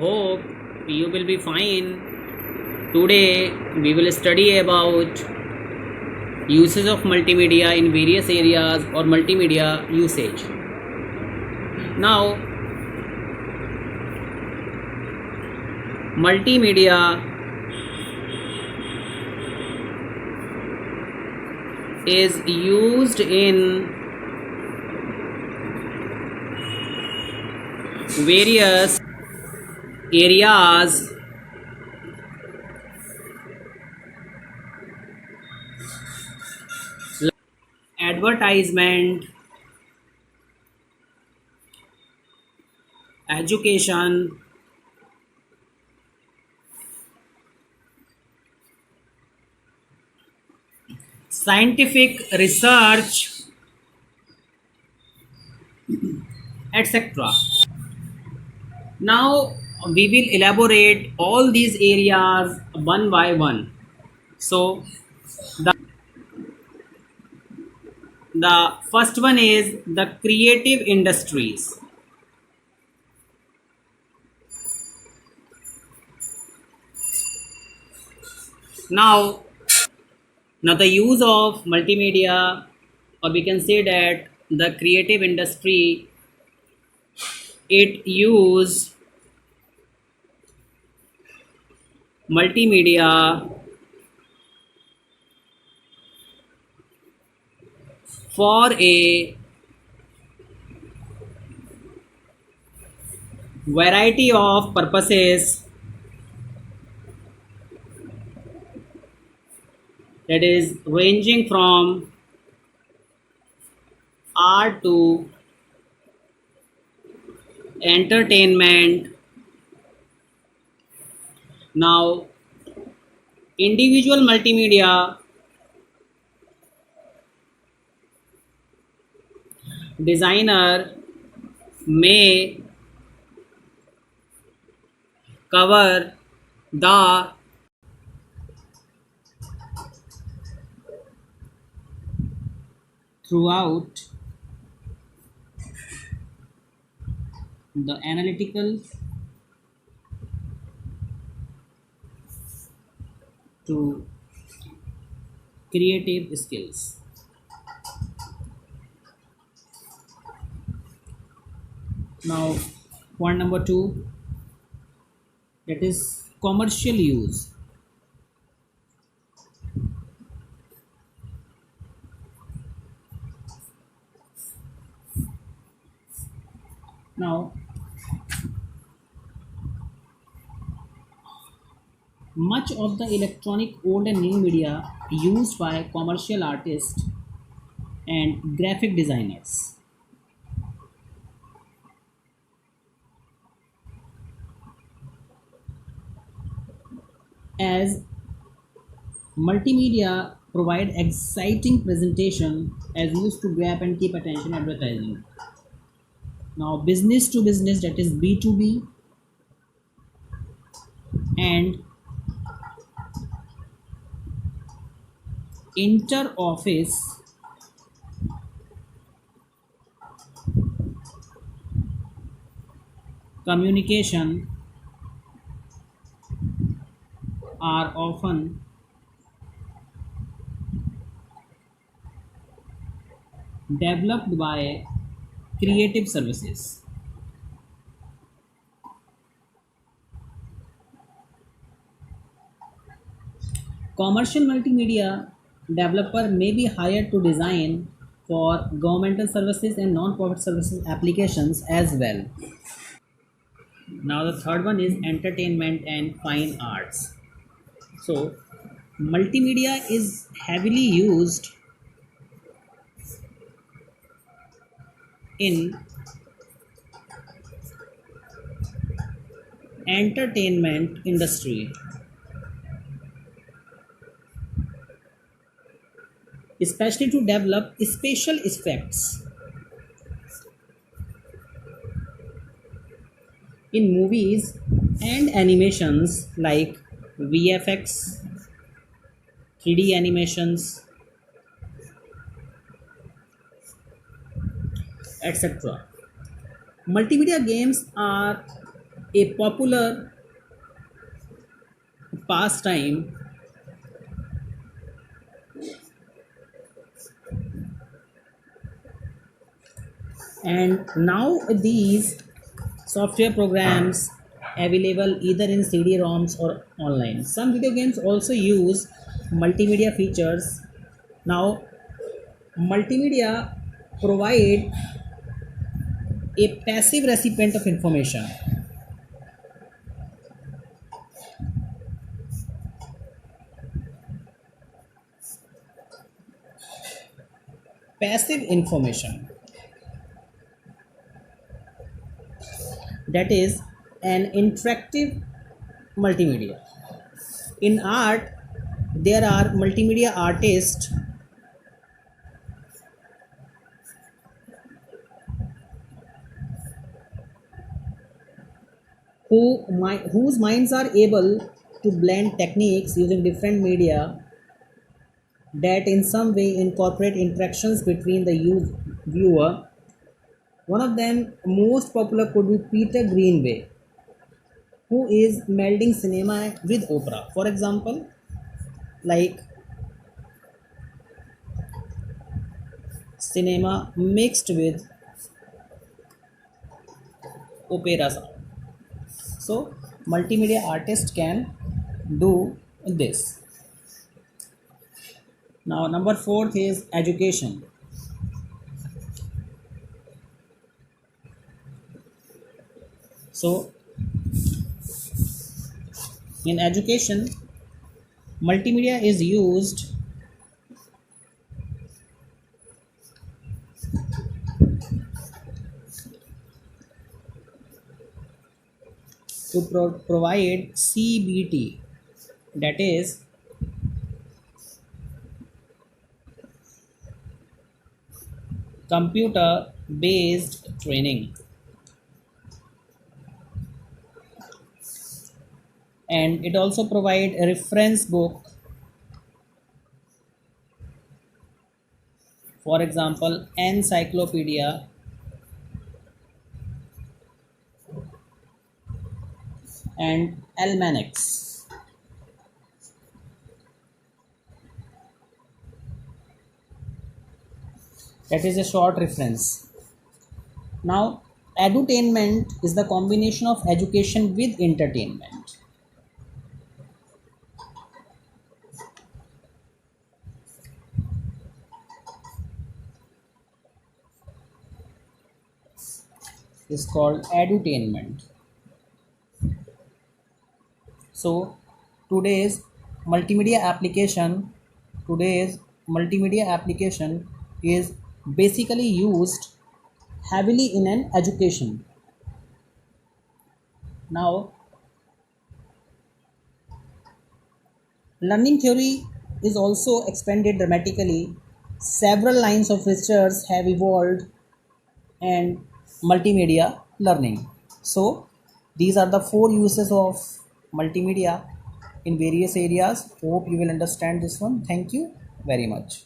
Hope you will be fine. Today we will study about uses of multimedia in various areas or multimedia usage. Now, multimedia is used in various areas like advertisement, education, scientific research, etc. Now we will elaborate all these areas one by one. So the first one is the creative industries. Now, now the use of multimedia, or we can say that the creative industry, it use multimedia for a variety of purposes, that is ranging from art to entertainment. Now, individual multimedia designer may cover the throughout the analytical to creative skills. Now, point number two, that is commercial use. Now, much of the electronic old and new media used by commercial artists and graphic designers. As multimedia provide exciting presentation as used to grab and keep attention advertising. Now, business to business, that is B2B, and inter office communication are often developed by creative services. Commercial multimedia developer may be hired to design for governmental services and non-profit services applications as well. Now the third one is entertainment and fine arts. So multimedia is heavily used in entertainment industry, especially to develop special effects in movies and animations like VFX, 3D animations, etc. Multimedia games are A popular pastime, and now these software programs available either in CD-ROMs or online. Some video games also use multimedia features. Now, multimedia provide a passive recipient of information. Passive information, that is an interactive multimedia. In art, there are multimedia artists whose minds are able to blend techniques using different media that in some way incorporate interactions between the viewer. One of them most popular could be Peter Greenway, who is melding cinema with opera. For example, like cinema mixed with opera sound. So multimedia artists can do this. Now number fourth is education. So in education, multimedia is used to provide CBT, that is computer based training, and it also provide a reference book, for example encyclopedia, and almanacs. That is a short reference. Now edutainment is the combination of education with entertainment. Is called edutainment. So today's multimedia application today's multimedia application is basically used heavily in an education. Now learning theory is also expanded dramatically. Several lines of research have evolved and multimedia learning. So these are the four uses of multimedia in various areas. Hope you will understand this one. Thank you very much.